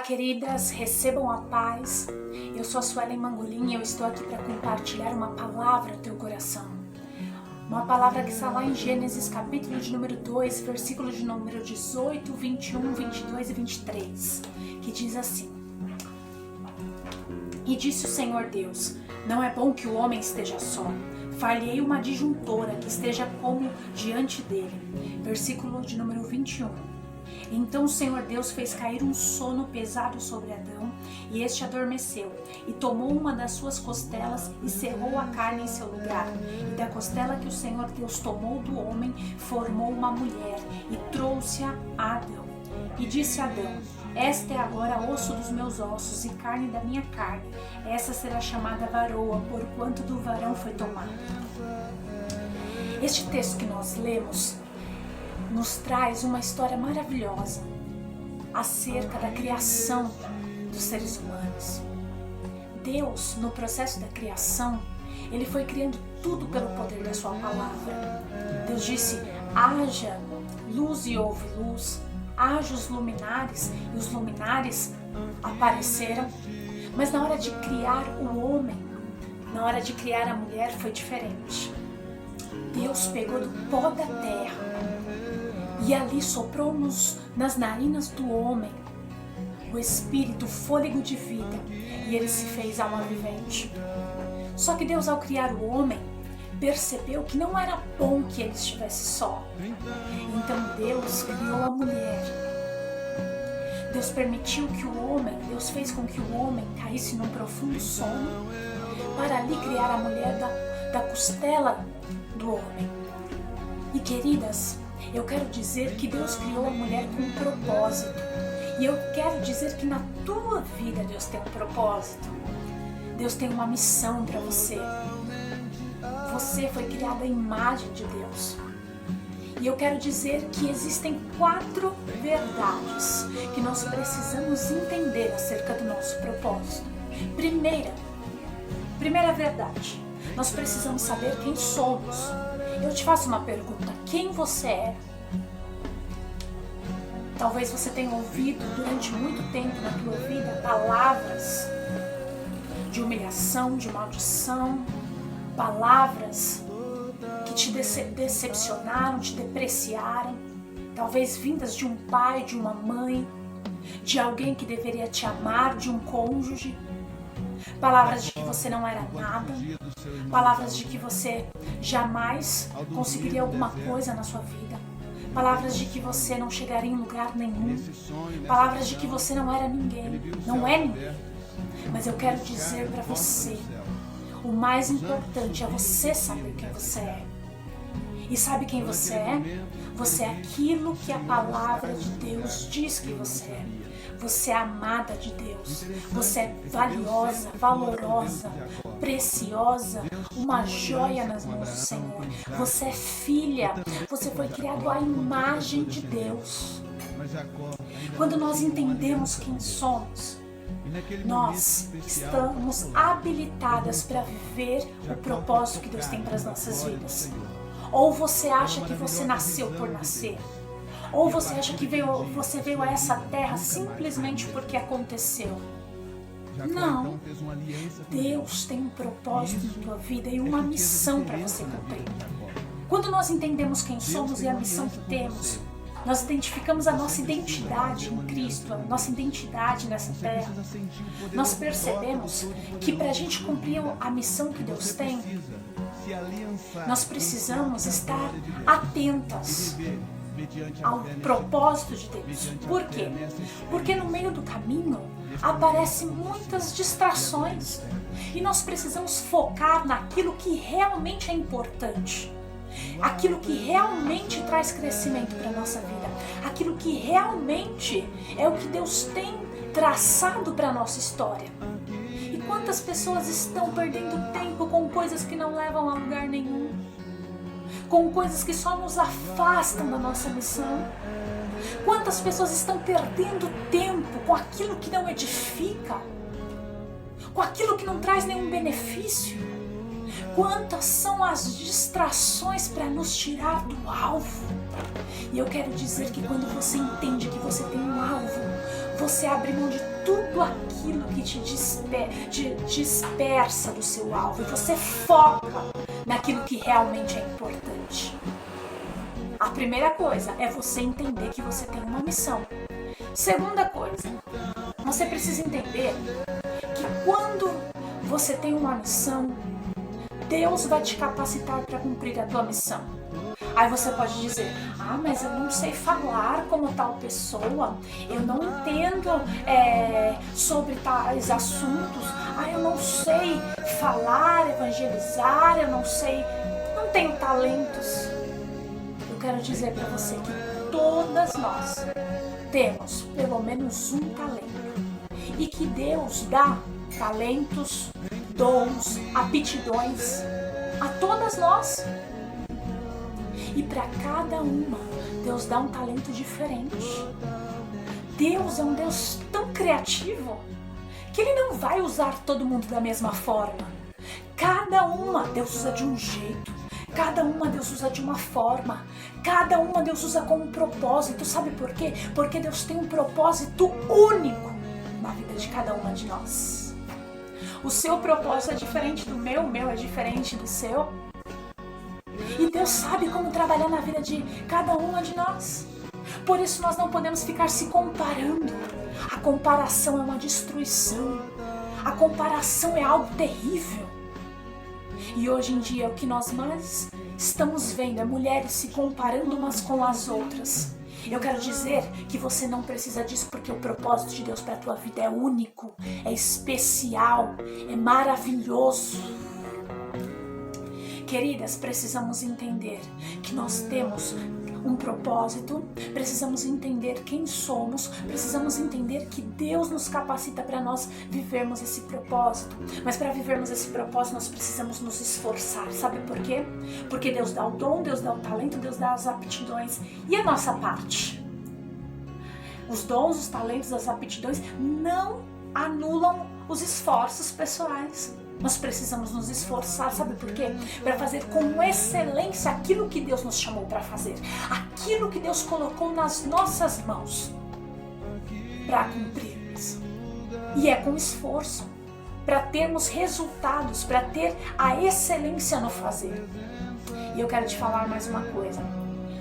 queridas, recebam a paz. Eu sou a Suelen Mangolin e eu estou aqui para compartilhar uma palavra ao teu coração. Uma palavra que está lá em Gênesis, capítulo de número 2, versículos de número 18, 21, 22 e 23, que diz assim: E disse o Senhor Deus, não é bom que o homem esteja só. Far-lhe-ei uma adjuntora que esteja como diante dele. Versículo de número 21. Então o Senhor Deus fez cair um sono pesado sobre Adão, e este adormeceu, e tomou uma das suas costelas e cerrou a carne em seu lugar. E da costela que o Senhor Deus tomou do homem, formou uma mulher, e trouxe-a a Adão. E disse a Adão, esta é agora osso dos meus ossos e carne da minha carne. Essa será chamada varoa, porquanto do varão foi tomada. Este texto que nós lemos nos traz uma história maravilhosa acerca da criação dos seres humanos. Deus, no processo da criação, Ele foi criando tudo pelo poder da sua palavra. Deus disse, haja luz e houve luz, haja os luminares e os luminares apareceram. Mas na hora de criar o homem, na hora de criar a mulher foi diferente. Deus pegou do pó da terra e ali soprou nas narinas do homem o espírito, o fôlego de vida, e ele se fez alma vivente. Só que Deus, ao criar o homem, percebeu que não era bom que ele estivesse só. Então Deus criou a mulher. Deus permitiu que Deus fez com que o homem caísse num profundo sono, para ali criar a mulher da costela do homem. E queridas, eu quero dizer que Deus criou a mulher com um propósito. E eu quero dizer que na tua vida Deus tem um propósito. Deus tem uma missão para você. Você foi criada à imagem de Deus. E eu quero dizer que existem 4 verdades que nós precisamos entender acerca do nosso propósito. Primeira verdade, nós precisamos saber quem somos. Eu te faço uma pergunta, quem você é? Talvez você tenha ouvido durante muito tempo na tua vida palavras de humilhação, de maldição, palavras que te decepcionaram, te depreciaram, talvez vindas de um pai, de uma mãe, de alguém que deveria te amar, de um cônjuge, palavras de que você não era nada, palavras de que você jamais conseguiria alguma coisa na sua vida, palavras de que você não chegaria em lugar nenhum, palavras de que você não era ninguém, não é ninguém. Mas eu quero dizer para você, o mais importante é você saber quem você é. E sabe quem você é? Você é aquilo que a palavra de Deus diz que você é. Você é amada de Deus. Você é valiosa, valorosa, preciosa, uma joia nas mãos do Senhor. Você é filha. Você foi criado à imagem de Deus. Quando nós entendemos quem somos, nós estamos habilitadas para viver o propósito que Deus tem para as nossas vidas. Ou você acha que você nasceu por nascer? Ou você acha que você veio a essa terra simplesmente porque aconteceu? Não. Deus tem um propósito na tua vida e uma missão para você cumprir. Quando nós entendemos quem somos e a missão que temos, nós identificamos a nossa identidade em Cristo, a nossa identidade nessa terra. Nós percebemos que para a gente cumprir a missão que Deus tem, nós precisamos estar atentas ao propósito de Deus. Por quê? Porque no meio do caminho aparecem muitas distrações e nós precisamos focar naquilo que realmente é importante, aquilo que realmente traz crescimento para a nossa vida, aquilo que realmente é o que Deus tem traçado para a nossa história. E quantas pessoas estão perdendo tempo com coisas que não levam a lugar nenhum, com coisas que só nos afastam da nossa missão? Quantas pessoas estão perdendo tempo com aquilo que não edifica, com aquilo que não traz nenhum benefício? Quantas são as distrações para nos tirar do alvo? E eu quero dizer que quando você entende que você tem um alvo, você abre mão de tudo aquilo que te dispersa do seu alvo e você foca naquilo que realmente é importante. A primeira coisa é você entender que você tem uma missão. Segunda coisa, você precisa entender que quando você tem uma missão, Deus vai te capacitar para cumprir a tua missão. Aí você pode dizer, mas eu não sei falar como tal pessoa, eu não entendo sobre tais assuntos, eu não sei falar, evangelizar, eu não tenho talentos. Eu quero dizer para você que todas nós temos pelo menos um talento e que Deus dá talentos, dons, aptidões a todas nós. E para cada uma, Deus dá um talento diferente. Deus é um Deus tão criativo que Ele não vai usar todo mundo da mesma forma. Cada uma Deus usa de um jeito, cada uma Deus usa de uma forma, cada uma Deus usa com um propósito. Sabe por quê? Porque Deus tem um propósito único na vida de cada uma de nós. O seu propósito é diferente do meu, o meu é diferente do seu. E Deus sabe como trabalhar na vida de cada uma de nós. Por isso nós não podemos ficar se comparando. A comparação é uma destruição. A comparação é algo terrível. E hoje em dia o que nós mais estamos vendo é mulheres se comparando umas com as outras. Eu quero dizer que você não precisa disso porque o propósito de Deus para a tua vida é único, é especial, é maravilhoso. Queridas, precisamos entender que nós temos um propósito, precisamos entender quem somos, precisamos entender que Deus nos capacita para nós vivermos esse propósito. Mas para vivermos esse propósito nós precisamos nos esforçar. Sabe por quê? Porque Deus dá o dom, Deus dá o talento, Deus dá as aptidões. E a nossa parte? Os dons, os talentos, as aptidões não anulam os esforços pessoais. Nós precisamos nos esforçar, sabe por quê? Para fazer com excelência aquilo que Deus nos chamou para fazer. Aquilo que Deus colocou nas nossas mãos para cumprirmos. E é com esforço, para termos resultados, para ter a excelência no fazer. E eu quero te falar mais uma coisa.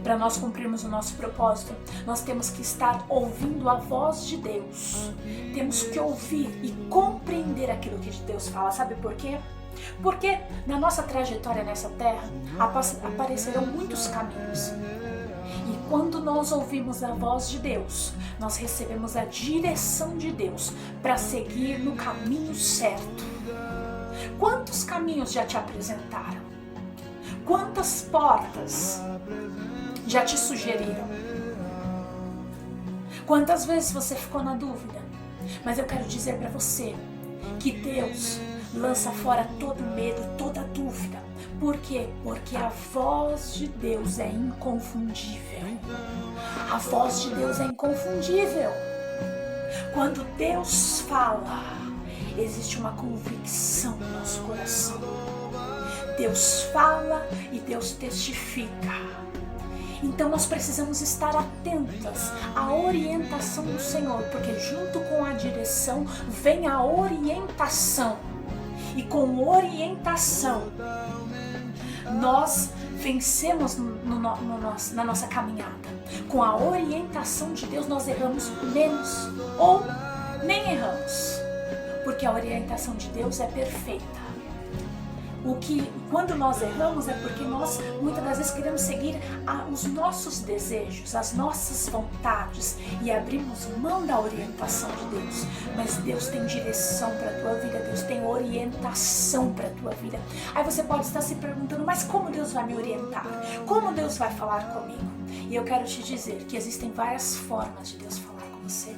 Para nós cumprirmos o nosso propósito, nós temos que estar ouvindo a voz de Deus. Temos que ouvir e compreender aquilo que Deus fala. Sabe por quê? Porque na nossa trajetória nessa terra, aparecerão muitos caminhos. E quando nós ouvimos a voz de Deus, nós recebemos a direção de Deus para seguir no caminho certo. Quantos caminhos já te apresentaram? Quantas portas já te sugeriram? Quantas vezes você ficou na dúvida? Mas eu quero dizer para você que Deus lança fora todo medo, toda dúvida. Por quê? Porque a voz de Deus é inconfundível. A voz de Deus é inconfundível. Quando Deus fala, existe uma convicção no nosso coração. Deus fala e Deus testifica. Então nós precisamos estar atentas à orientação do Senhor, porque junto com a direção vem a orientação. E com orientação nós vencemos na nossa caminhada. Com a orientação de Deus nós erramos menos ou nem erramos, porque a orientação de Deus é perfeita. Quando nós erramos é porque nós muitas das vezes queremos seguir os nossos desejos, as nossas vontades e abrimos mão da orientação de Deus. Mas Deus tem direção para a tua vida, Deus tem orientação para a tua vida. Aí você pode estar se perguntando, mas como Deus vai me orientar? Como Deus vai falar comigo? E eu quero te dizer que existem várias formas de Deus falar com você.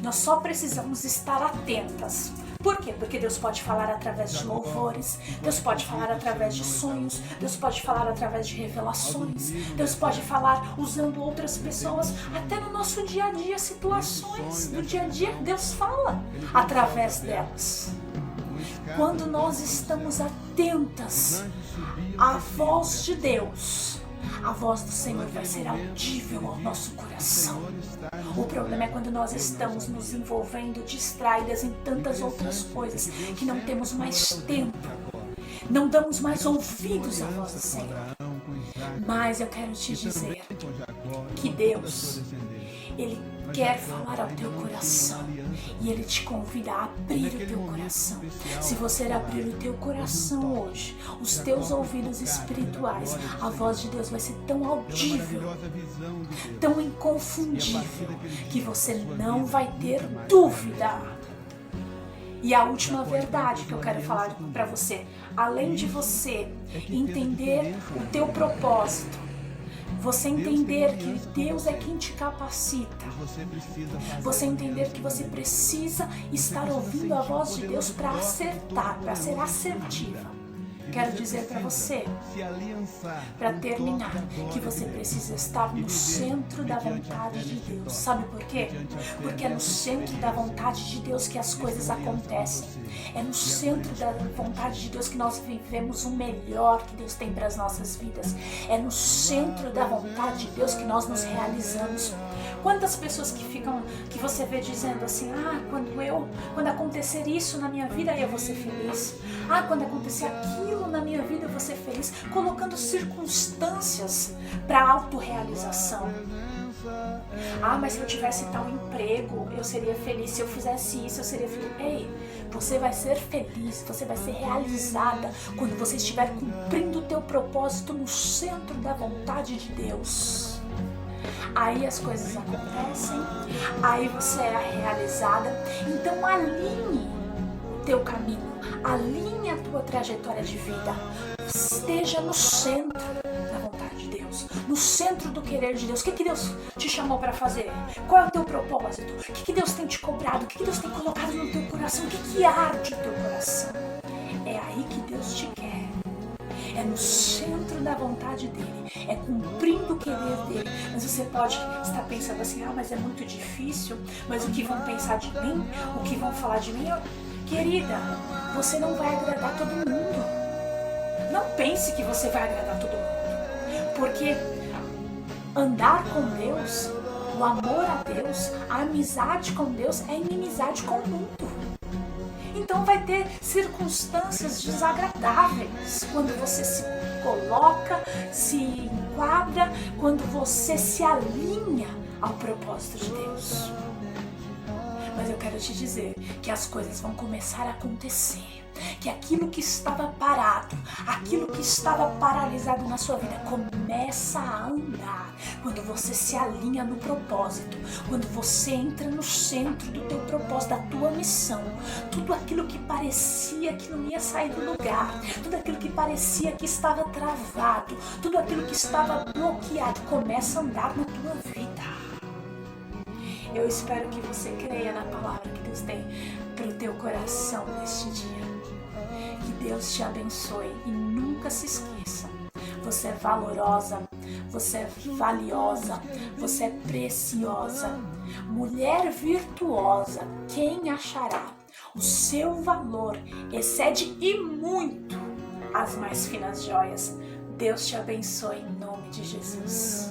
Nós só precisamos estar atentas. Por quê? Porque Deus pode falar através de louvores, Deus pode falar através de sonhos, Deus pode falar através de revelações, Deus pode falar usando outras pessoas, até no nosso dia a dia, situações do dia a dia, Deus fala através delas. Quando nós estamos atentas à voz de Deus, A voz do Senhor vai ser audível ao nosso coração. O problema é quando nós estamos nos envolvendo distraídas em tantas outras coisas que não temos mais tempo, não damos mais ouvidos à voz do Senhor. Mas eu quero te dizer que Deus, Ele quer falar ao teu coração e Ele te convida a abrir o teu coração. Se você abrir o teu coração hoje, os teus ouvidos espirituais, a voz de Deus vai ser tão audível, tão inconfundível, que você não vai ter dúvida. E a última verdade que eu quero falar para você, além de você entender o teu propósito, você entender que Deus é quem te capacita, você entender que você precisa estar ouvindo a voz de Deus para acertar, para ser assertiva. Quero dizer para você, para terminar, que você precisa estar no centro da vontade de Deus. Sabe por quê? Porque é no centro da vontade de Deus que as coisas acontecem. É no centro da vontade de Deus que nós vivemos o melhor que Deus tem para as nossas vidas. É no centro da vontade de Deus que nós nos realizamos. Quantas pessoas que você vê dizendo assim, quando acontecer isso na minha vida, eu vou ser feliz. Quando acontecer aquilo na minha vida, eu vou ser feliz. Colocando circunstâncias para autorrealização. Mas se eu tivesse tal emprego, eu seria feliz. Se eu fizesse isso, eu seria feliz. Ei, você vai ser feliz, você vai ser realizada quando você estiver cumprindo o teu propósito no centro da vontade de Deus. Aí as coisas acontecem, aí você é realizada. Então alinhe o teu caminho, alinhe a tua trajetória de vida. Esteja no centro da vontade de Deus, no centro do querer de Deus. O que Deus te chamou para fazer? Qual é o teu propósito? O que Deus tem te cobrado? O que Deus tem colocado no teu coração? O que arde o teu coração? É aí que Deus te quer. É no centro da vontade dele, é cumprindo o querer dele. Mas você pode estar pensando assim, mas é muito difícil, mas o que vão pensar de mim? O que vão falar de mim? Querida, você não vai agradar todo mundo. Não pense que você vai agradar todo mundo. Porque andar com Deus, o amor a Deus, a amizade com Deus é inimizade com o mundo. Então vai ter circunstâncias desagradáveis quando você se coloca, se enquadra, quando você se alinha ao propósito de Deus. Mas eu quero te dizer que as coisas vão começar a acontecer, que aquilo que estava parado, aquilo que estava paralisado na sua vida começa a andar quando você se alinha no propósito, quando você entra no centro do teu propósito, da tua missão. Tudo aquilo que parecia que não ia sair do lugar, tudo aquilo que parecia que estava travado, tudo aquilo que estava bloqueado começa a andar na tua vida. Eu espero que você creia na palavra que Deus tem para o teu coração neste dia. Que Deus te abençoe e nunca se esqueça. Você é valorosa, você é valiosa, você é preciosa. Mulher virtuosa, quem achará? O seu valor excede e muito as mais finas joias. Deus te abençoe em nome de Jesus.